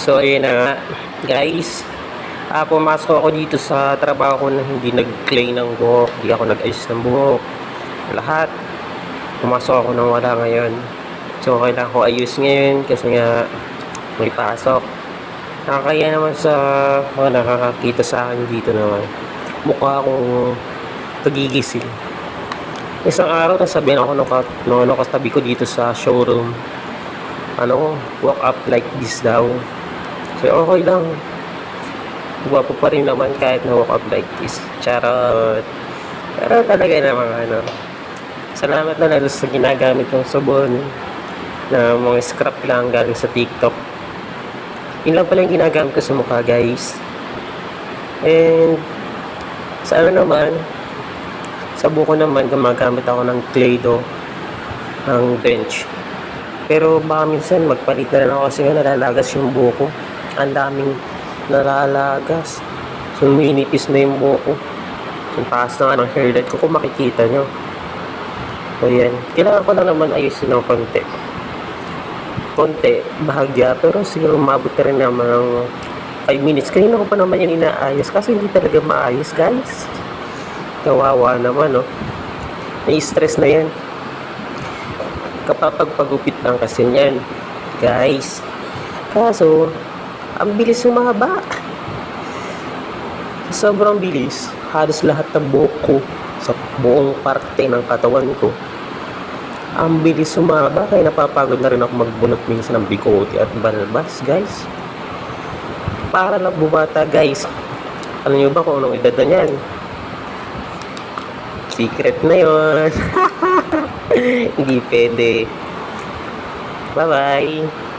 So ayun na nga guys, pumasok ako dito sa trabaho ko na hindi nag-clay ng buhok, hindi ako nag-ayos ng buhok, lahat. Pumasok ako nang wala ngayon. So kailangan ko ayos ngayon kasi nga may pasok. Nakakaya naman sa mga nakakakita sa akin dito naman. Mukha akong nagigising. Isang araw nasabihan ako nung katabi ko dito sa showroom. Walk up like this daw. So okay lang. Gwapo pa rin naman kahit na walk up like this. Charot. Pero talaga naman salamat na lalo sa ginagamit kong sabon na mga scrap lang galing sa TikTok. Yun lang pala yung ginagamit ko sa mukha guys. And sa sa buko naman gumagamit ako ng Play-Doh ng bench. Pero baka minsan magpalit na rin ako kasi nga nalalagas yung buko. Ang daming nalalagas. So minipis na yung buko. Yung taas na ng hairline ko kung makikita nyo. So yan. Kailangan ko lang naman ayusin ng konti. Bahagya. Pero siguro umabot na rin naman ng 5 minutes. Kanina ko pa naman yan inaayos. Kasi hindi talaga maayos guys. Kawawa naman May-stress na yan. Kapag pagupit lang kasi yan guys. Kaso ang bilis humaba. Sobrang bilis. Halos lahat ng buhok ko sa buong parte ng katawan ko ang bilis humaba. Kaya napapagod na rin ako magbunot minsan ng bikote at balbas guys. Para lang bumata guys. Alam nyo ba kung anong edad na yan? Secret na yon. Hindi pwede. Bye bye.